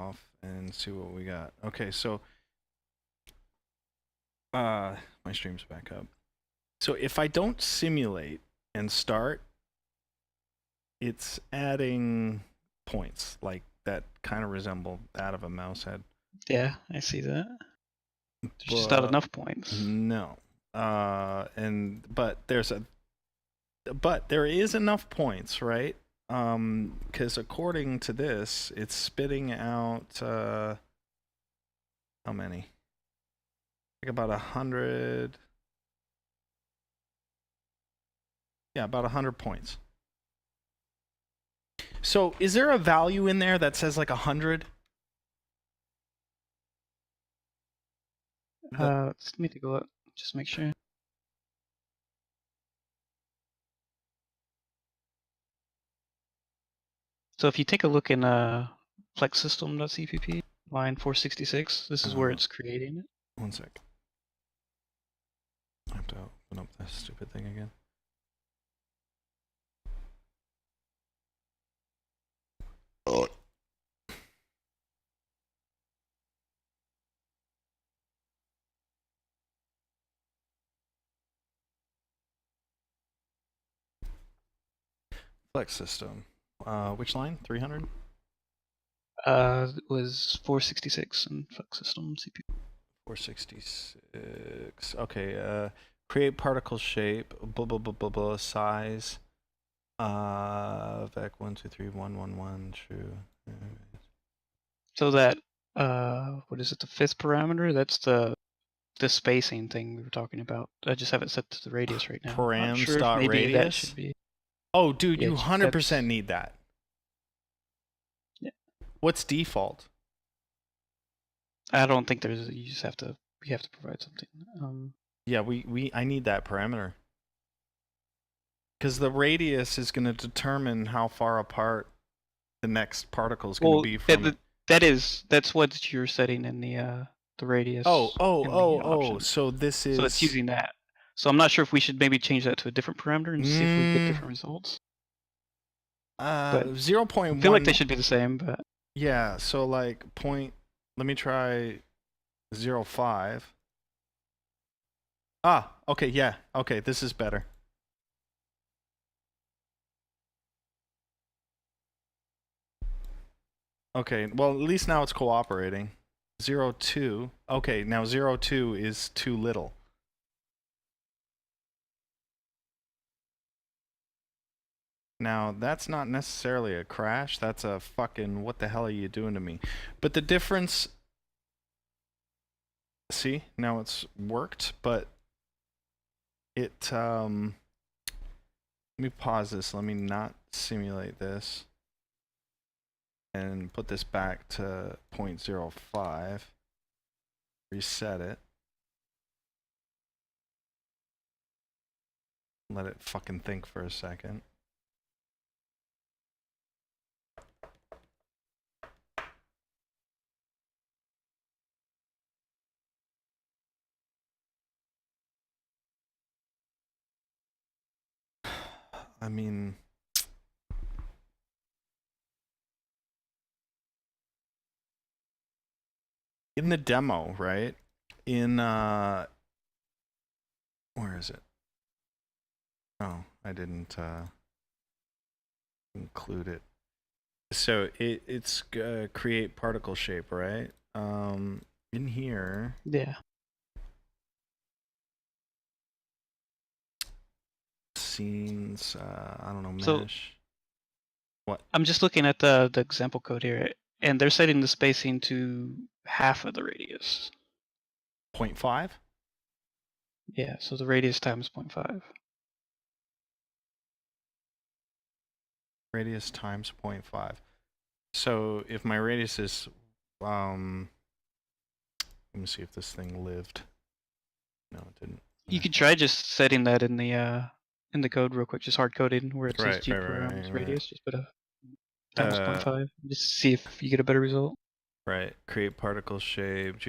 off and see what we got. Okay, so my stream's back up. So if I don't simulate and start, it's adding points like that kind of resemble that of a mouse head. Yeah, I see that. There's just not enough points. No. But there is enough points, right? Because according to this, it's spitting out how many? Like about 100. Yeah, about 100 points. So is there a value in there that says like 100? Let me take a look. Just make sure. So if you take a look in flexsystem.cpp, line 466, this is where it's creating it. 1 sec. I have to open up this stupid thing again. Oh. Flex system. Which line? 300? It was 466 in flex system CPU. 466. Okay. Create particle shape. Blah blah blah blah blah. Size. Vec 1 2 3 1 1 1. True. So that what is it? The fifth parameter. That's the spacing thing we were talking about. I just have it set to the radius right now. Params sure dot maybe radius. That should be. Oh, dude, Yeah, you 100% need that. Yeah. What's default? I don't think there's. You just have to. You have to provide something. Yeah, I need that parameter. Because the radius is going to determine how far apart the next particle is going to be from. That's what you're setting in the radius. Oh. So this is. So it's using that. So I'm not sure if we should maybe change that to a different parameter and see if we get different results. 0.1. I feel like they should be the same, but. Yeah. So like point. Let me try 0.5. Ah. Okay. Yeah. Okay. This is better. Okay, well, at least now it's cooperating. 0.2. Okay, now 0.2 is too little. Now, that's not necessarily a crash. That's a fucking, what the hell are you doing to me? But the difference... See, now it's worked, but it... Let me pause this. Let me not simulate this. And put this back to 0.05. Reset it. Let it fucking think for a second. I mean... In the demo, right? In, where is it? Oh, I didn't, include it. So it's create particle shape, right? In here. Yeah. Scenes, I don't know, mesh. So, what? I'm just looking at the example code here, and they're setting the spacing to half of the radius. 0.5? Yeah, so the radius times 0.5. Radius times 0.5. So if my radius is, let me see if this thing lived. No, it didn't. You could try just setting that in the code real quick, just hard coding where it says Right. radius, just put a times 0.5, just see if you get a better result. Right, create particle shape,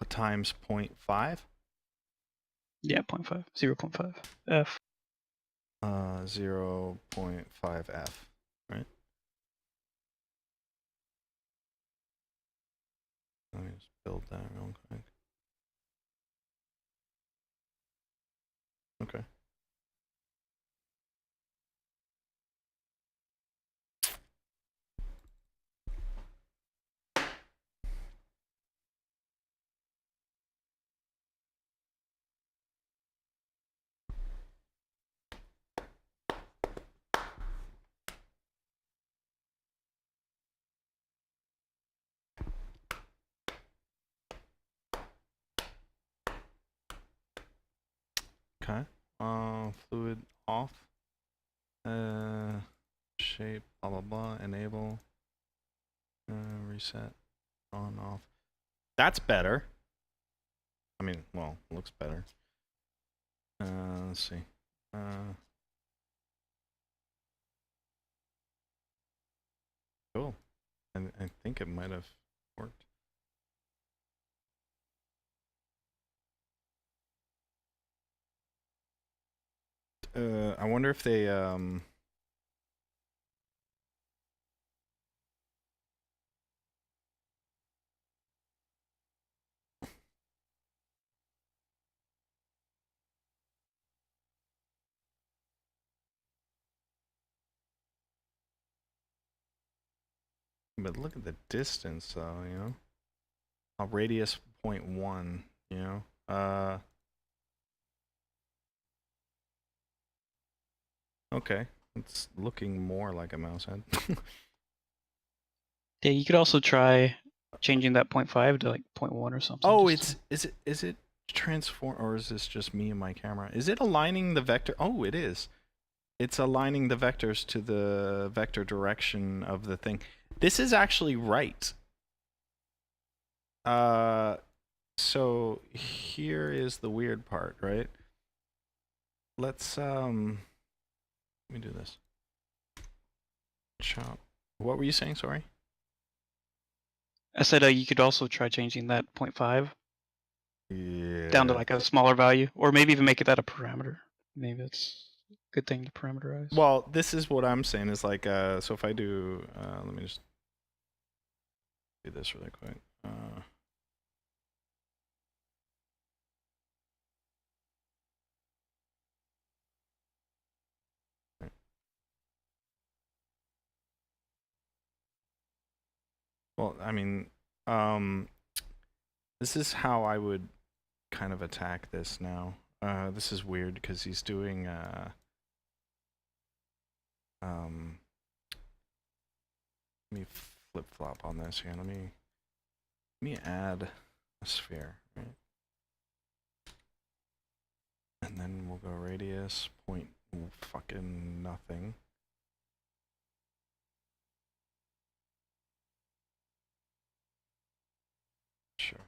times 0.5? Yeah, 0.5, 0.5 f. 0.5 f, right? just build that real quick. Okay. Okay. Fluid off. Shape, blah blah blah. Enable. Reset. On off. That's better. I mean, well, looks better. Let's see. Cool. I think it might have worked. I wonder if they but look at the distance though, you know? A radius 0.1, you know? Okay. It's looking more like a mouse head. Yeah, you could also try changing that 0.5 to like 0.1 or something. Oh, just is it transform, or is this just me and my camera? Is it aligning the vector? Oh, it is. It's aligning the vectors to the vector direction of the thing. This is actually right. So here is the weird part, right? Let me do this. Chop. What were you saying? Sorry. I said you could also try changing that 0.5 Yeah. down to like a smaller value, or maybe even make it that a parameter. Maybe that's a good thing to parameterize. Well, this is what I'm saying is like, so if I do, let me just do this really quick. Well, I mean, this is how I would kind of attack this now. This is weird because he's doing, let me flip-flop on this here. Let me add a sphere, right? And then we'll go radius, point fucking nothing. Sure.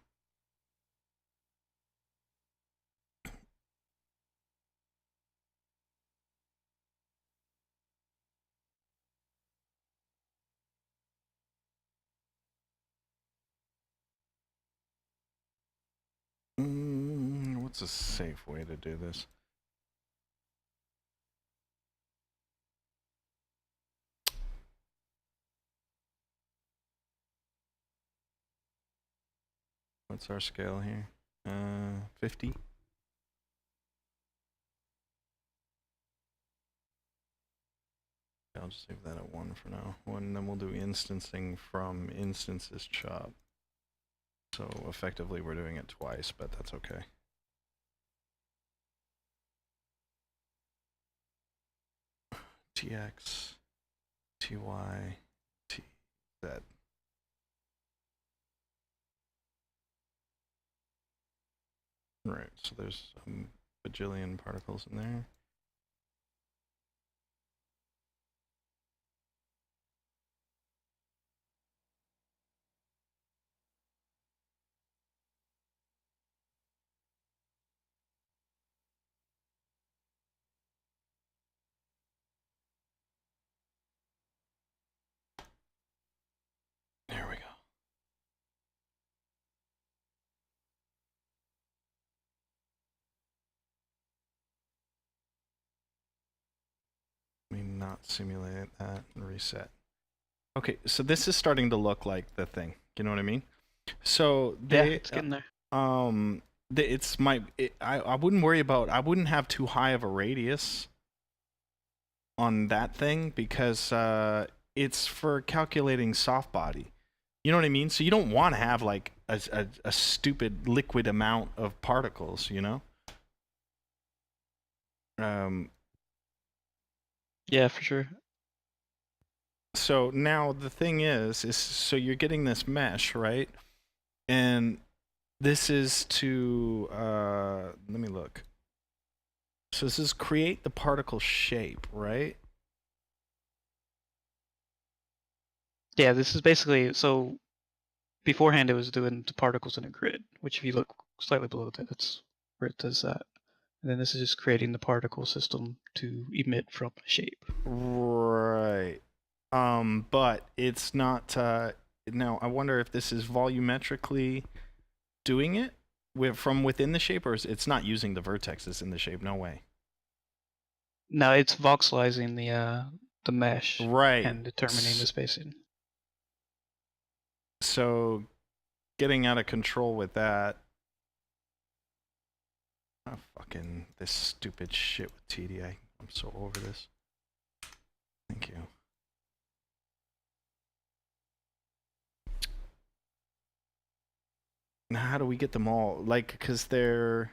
What's a safe way to do this? What's our scale here? 50? I'll just leave that at 1 for now. And then we'll do instancing from instances chop. So effectively we're doing it twice, but that's okay. TX, TY, TZ. Right, so there's a bajillion particles in there. There we go. Let me not simulate that and reset. Okay, so this is starting to look like the thing. You know what I mean? So Yeah, they it's getting there. it's my I wouldn't worry about, I wouldn't have too high of a radius on that thing because it's for calculating soft body. You know what I mean? So you don't want to have like a stupid liquid amount of particles, you know? Um, Yeah, for sure. so now the thing is so you're getting this mesh, right? And this is to let me look. So this is create the particle shape, right? Yeah, this is basically so. Beforehand, it was doing the particles in a grid, which if you look slightly below that, that's where it does that. And then this is just creating the particle system to emit from a shape. Right. But it's not now I wonder if this is volumetrically doing it from within the shape, or it's not using the vertexes in the shape. No way. Now it's voxelizing the mesh Right. and determining the spacing. So getting out of control with that. Oh, fucking this stupid shit with TDA. I'm so over this. Thank you. Now, how do we get them all? Like, because they're.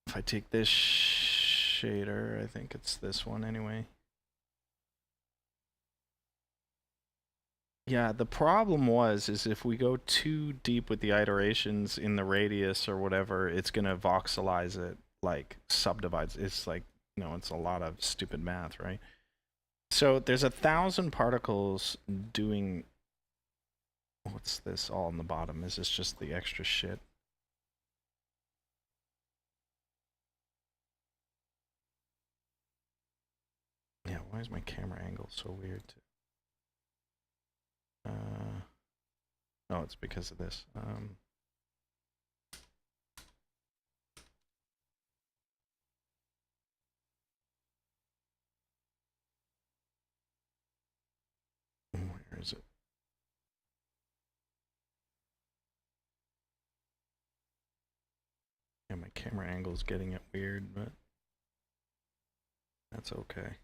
If I take this shader, I think it's this one anyway. Yeah, the problem is if we go too deep with the iterations in the radius or whatever, it's gonna voxelize it, like subdivides. It's like, it's a lot of stupid math, right? So there's 1,000 particles doing. What's this all on the bottom? Is this just the extra shit? Yeah, why is my camera angle so weird? Oh, it's because of this. Where is it? Yeah, my camera angle's getting it weird, but that's okay.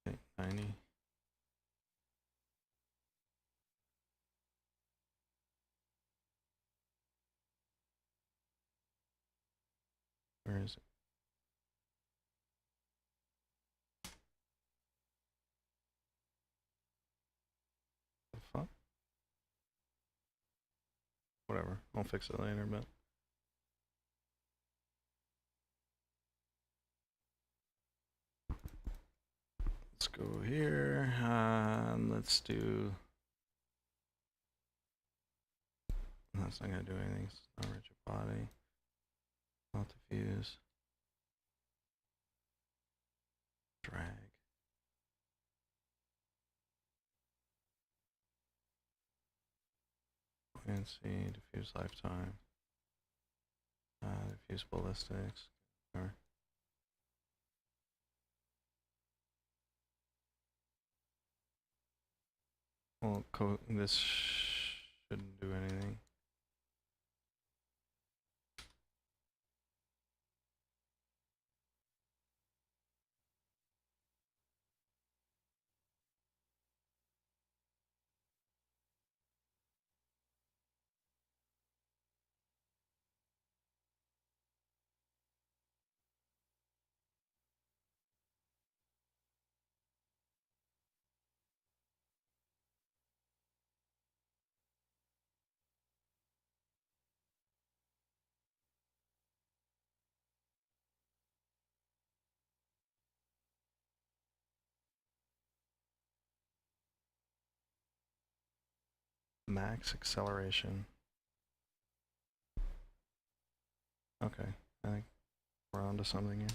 Okay, 90. Where is it? The fuck? Whatever. I'll fix it later, but. Let's go here. Let's do. That's not gonna do anything. It's not rigid body. Not diffuse. Drag. Buoyancy. Diffuse lifetime. Diffuse ballistics. Or well, this shouldn't do anything. Max acceleration. Okay, I think we're onto something here.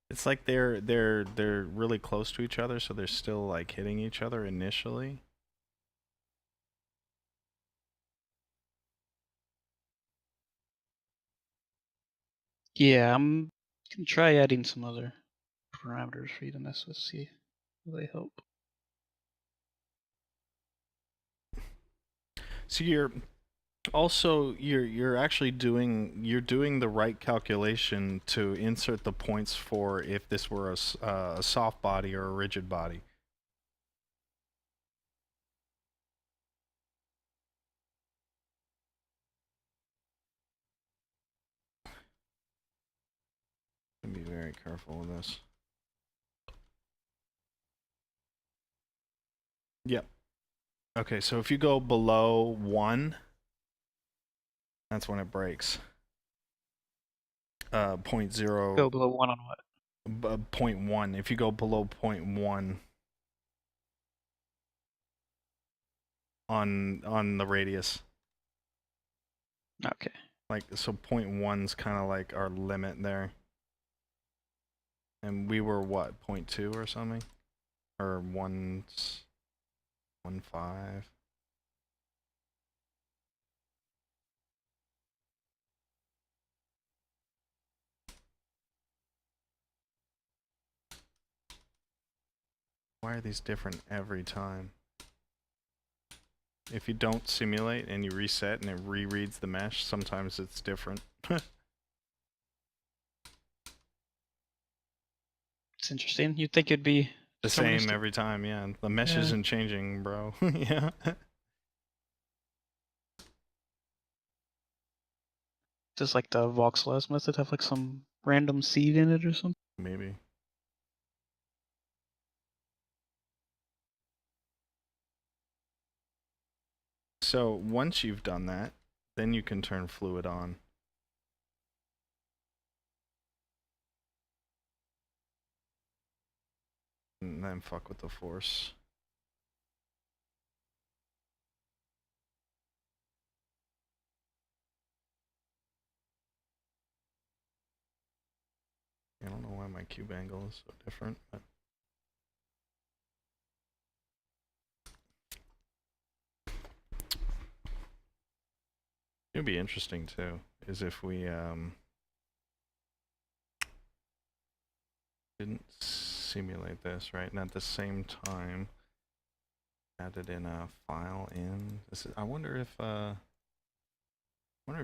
It's like they're really close to each other, so they're still like hitting each other initially. Yeah, I'm gonna try adding some other parameters for you to mess with, see if they help. So you're actually doing the right calculation to insert the points for if this were a soft body or a rigid body. Be very careful with this. Yep. Okay, so if you go below 1, that's when it breaks. 0.0. Go below 1 on what? 0.1. If you go below 0.1 on the radius. Okay. Like, so 0.1's kind of like our limit there. And we were what, 0.2 or something? Or 1.5? Why are these different every time? If you don't simulate and you reset and it rereads the mesh, sometimes it's different. It's interesting. You'd think it'd be The same deterministic. every time, yeah. The mesh Yeah. isn't changing, bro. Yeah. Does like the voxelized method have like some random seed in it or something? Maybe. So once you've done that, then you can turn fluid on. And then fuck with the force. I don't know why my cube angle is so different, but it'd be interesting too, is if we didn't simulate this, right? And at the same time added in a file in this is, I wonder if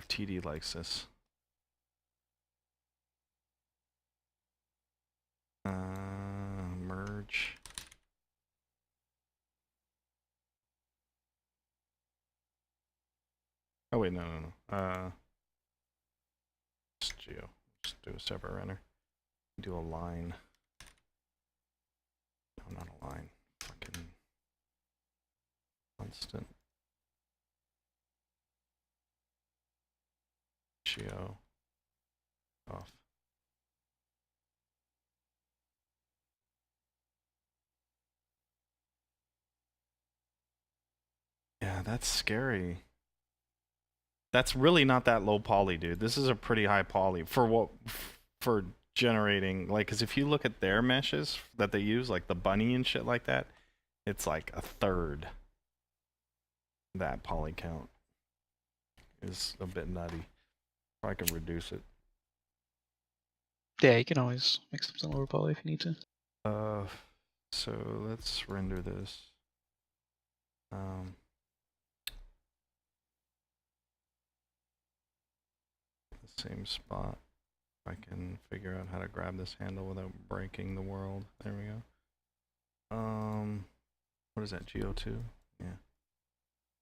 TD likes this. Merge. Oh wait, no. Just geo. Just do a separate render. Do a line. No, not a line. Fucking constant. Geo. Off. Yeah, that's scary. That's really not that low poly, dude. This is a pretty high poly for what for generating, like, because if you look at their meshes that they use, like the bunny and shit like that, it's like a third that poly count. Is a bit nutty. I can reduce it. Yeah, you can always make something lower poly if you need to. So let's render this. The same spot. I can figure out how to grab this handle without breaking the world. There we go. What is that? Geo2? Yeah.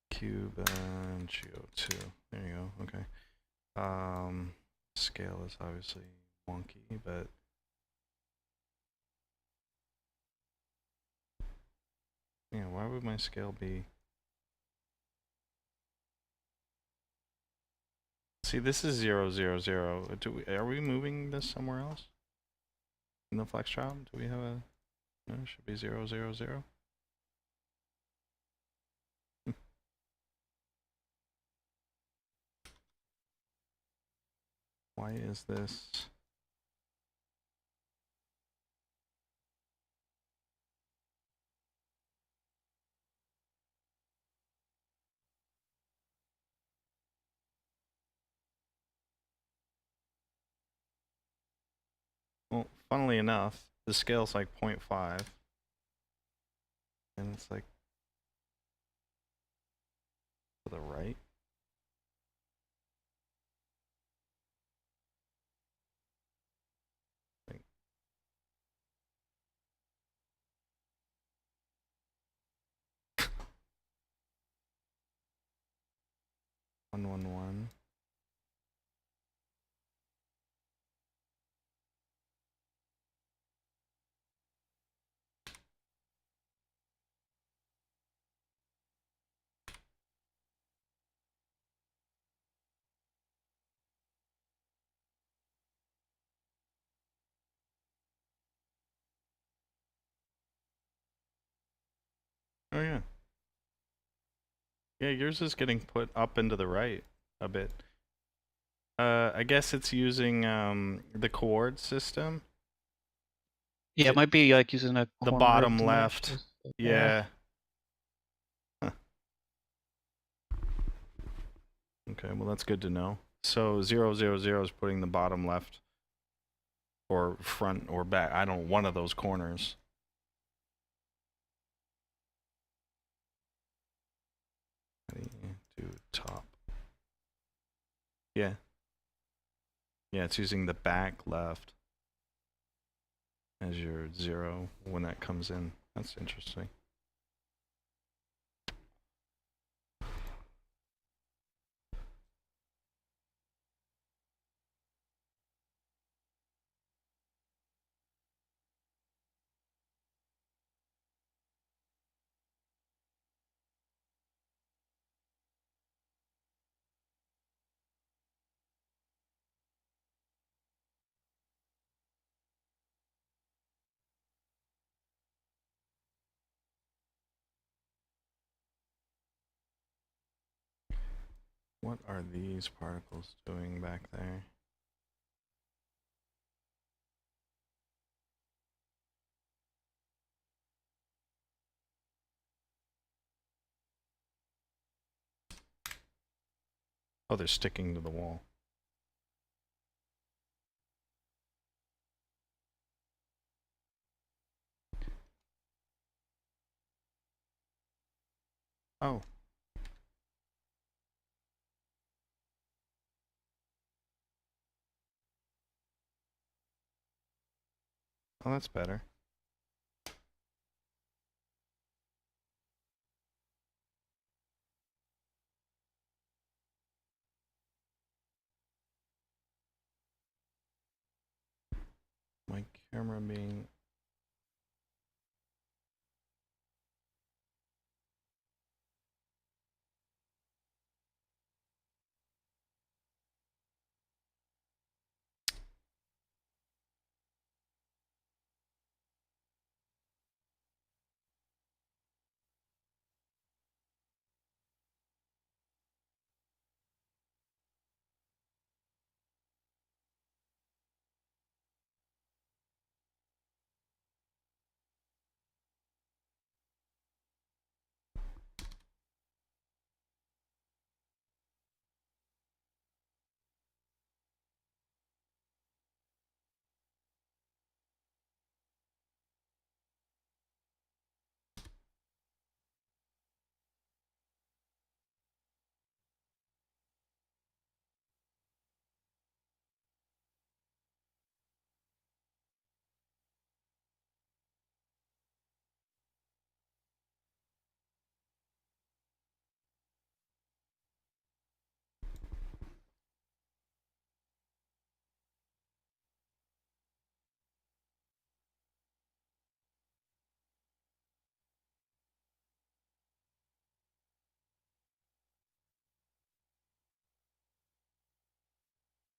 Cube and Geo2. There you go. Okay. Scale is obviously wonky, but yeah, why would my scale be? See, this is 0, 0, 0. Are we moving this somewhere else? In the flex job? Do we have a? No, it should be 0, 0, 0. Why is this? funnily enough, the scale's like 0.5. And it's like to the right. Like, 111. Oh yeah. Yeah, yours is getting put up into the right a bit. I guess it's using the coord system. Yeah, it might be like using a The corner of bottom the mesh. left. Yeah. Huh. Okay, well that's good to know. So 000 is putting the bottom left or front or back. I don't know, one of those corners. Do top. Yeah. Yeah, it's using the back left as your 0 when that comes in. That's interesting. What are these particles doing back there? Oh, they're sticking to the wall. Oh. Oh, that's better. My camera being...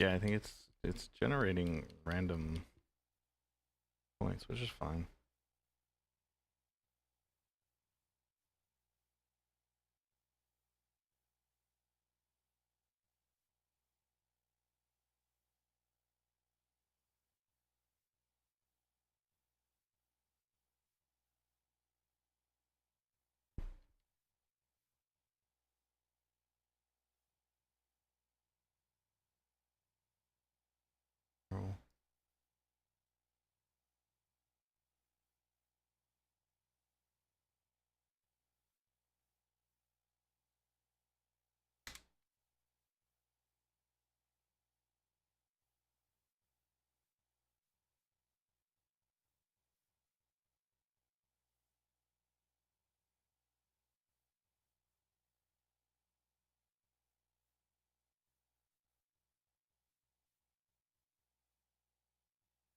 Yeah, I think it's generating random points, which is fine. Oh.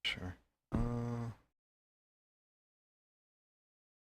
Sure.